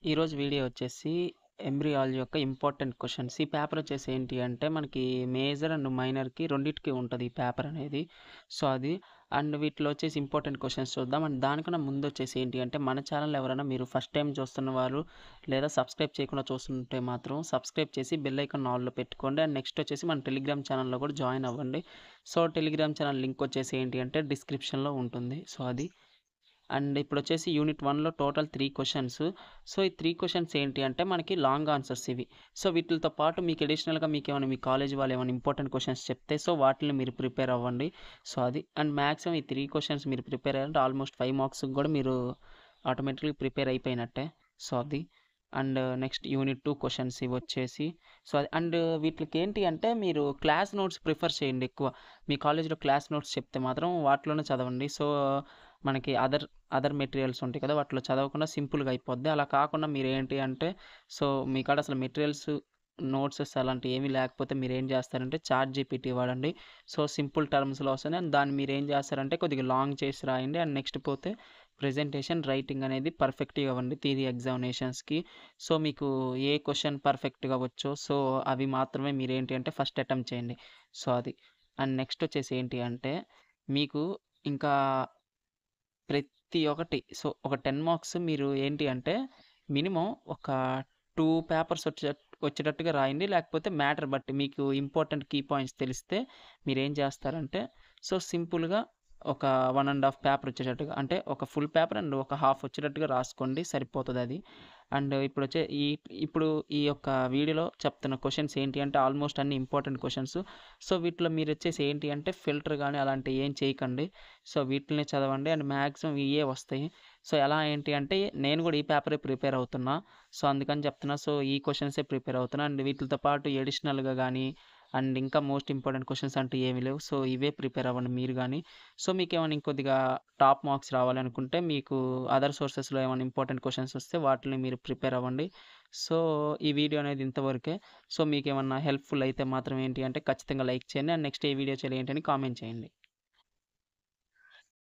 ఈరోజు వీడియో వచ్చేసి ఎంబ్రియాలజీ యొక్క ఇంపార్టెంట్ క్వశ్చన్స్. ఈ పేపర్ వచ్చేసి ఏంటి అంటే మనకి మేజర్ అండ్ మైనర్‌కి రెండిటికి ఉంటది ఈ పేపర్ అనేది. సో, అది అండ్ వీటిలో వచ్చేసి ఇంపార్టెంట్ క్వశ్చన్స్ చూద్దాం. అండ్ దానికన్నా ముందు వచ్చేసి ఏంటి అంటే మన ఛానల్ ఎవరైనా మీరు ఫస్ట్ టైమ్ చూస్తున్న వారు లేదా సబ్స్క్రైబ్ చేయకుండా చూస్తుంటే మాత్రం సబ్స్క్రైబ్ చేసి బెల్ ఐకాన్ ఆల్‌లో పెట్టుకోండి. అండ్ నెక్స్ట్ వచ్చేసి మన టెలిగ్రామ్ ఛానల్‌లో కూడా జాయిన్ అవ్వండి. సో, టెలిగ్రామ్ ఛానల్ లింక్ వచ్చేసి ఏంటి అంటే డిస్క్రిప్షన్‌లో ఉంటుంది. సో, అది. అండ్ ఇప్పుడొచ్చేసి యూనిట్ 1లో టోటల్ 3 క్వెషన్స్. సో, ఈ 3 క్వెషన్స్ ఏంటి అంటే మనకి లాంగ్ ఆన్సర్స్ ఇవి. సో, వీటిలతో పాటు మీకు అడిషనల్‌గా మీకేమైనా మీ కాలేజీ వాళ్ళు ఏమైనా ఇంపార్టెంట్ క్వెషన్స్ చెప్తే సో, వాటిని మీరు ప్రిపేర్ అవ్వండి. సో, అది. అండ్ మాక్సిమం ఈ 3 క్వెషన్స్ మీరు ప్రిపేర్ అయ్యారంటే ఆల్మోస్ట్ 5 మార్క్స్‌కి కూడా మీరు ఆటోమేటిక్‌గా ప్రిపేర్ అయిపోయినట్టే. సో, అది. అండ్ నెక్స్ట్ యూనిట్ 2 క్వెషన్స్ ఇవొచ్చేసి సో, అది అండ్ వీటిలికేంటి అంటే మీరు క్లాస్ నోట్స్ ప్రిఫర్ చేయండి ఎక్కువ. మీ కాలేజీలో క్లాస్ నోట్స్ చెప్తే మాత్రం వాటిలోనే చదవండి. సో, మనకి అదర్ మెటీరియల్స్ ఉంటాయి కదా! వాటిలో చదవకుండా సింపుల్‌గా అయిపోద్ది. అలా కాకుండా మీరేంటి అంటే సో, మీ కాడ అసలు మెటీరియల్స్, నోట్సెస్ అలాంటివి ఏమీ లేకపోతే మీరేం చేస్తారంటే చాట్‌జీపీటీ వాడండి. సో, సింపుల్ టర్మ్స్‌లో వస్తుంది. అండ్ దాన్ని మీరేం చేస్తారంటే కొద్దిగా లాంగ్ చేసి రాయండి. అండ్ నెక్స్ట్ పోతే ప్రెజెంటేషన్, రైటింగ్ అనేది పర్ఫెక్ట్‌గా ఇవ్వండి థియరీ ఎగ్జామినేషన్స్‌కి. సో, మీకు ఏ క్వెషన్ పర్ఫెక్ట్‌గా వచ్చో సో, అవి మాత్రమే మీరేంటి అంటే ఫస్ట్ అటెంప్ట్ చేయండి. సో, అది. అండ్ నెక్స్ట్ వచ్చేసి ఏంటి అంటే మీకు ఇంకా ప్రతి ఒక్కటి సో, ఒక 10 మార్క్స్ మీరు ఏంటి అంటే మినిమమ్ ఒక 2 పేపర్స్ వచ్చేటట్టుగా రాయండి. లేకపోతే మ్యాటర్ బట్టి మీకు ఇంపార్టెంట్ కీ పాయింట్స్ తెలిస్తే మీరేం చేస్తారంటే సో, సింపుల్‌గా ఒక 1 ½ పేపర్ వచ్చేటట్టుగా అంటే ఒక ఫుల్ పేపర్ అండ్ ఒక హాఫ్ వచ్చేటట్టుగా రాసుకోండి సరిపోతదది. అండ్ ఇప్పుడు ఈ యొక్క వీడియోలో చెప్తున్న క్వెషన్స్ ఏంటి అంటే ఆల్మోస్ట్ అన్ని ఇంపార్టెంట్ క్వెషన్స్. సో, వీటిలో మీరొచ్చేసి ఏంటి అంటే ఫిల్టర్ గాని అలాంటివి ఏం చేయకండి. సో, వీటిల్నే చదవండి అండ్ మాక్సిమం ఇయ్యే వస్తాయి. సో, ఎలా ఏంటి అంటే నేను కూడా ఈ పేపరే ప్రిపేర్ అవుతున్నా. సో, అందుకని చెప్తున్నా. సో, ఈ క్వెషన్సే ప్రిపేర్ అవుతున్నా. అండ్ వీటిలతో పాటు అడిషనల్‌గా గానీ అండ్ ఇంకా మోస్ట్ ఇంపార్టెంట్ క్వెషన్స్ అంటూ ఏమీ లేవు. సో, ఇవే ప్రిపేర్ అవ్వండి మీరు గానీ. సో, మీకేమైనా ఇంకొద్దిగా టాప్ మార్క్స్ రావాలనుకుంటే మీకు అదర్ సోర్సెస్‌లో ఏమైనా ఇంపార్టెంట్ క్వెషన్స్ వస్తే వాటిని మీరు ప్రిపేర్ అవ్వండి. సో, ఈ వీడియో అనేది ఇంతవరకే. సో, మీకేమన్నా హెల్ప్‌ఫుల్ అయితే మాత్రం ఏంటి అంటే ఖచ్చితంగా లైక్ చేయండి. అండ్ నెక్స్ట్ ఏ వీడియో చేయాలి ఏంటి అని కామెంట్ చేయండి.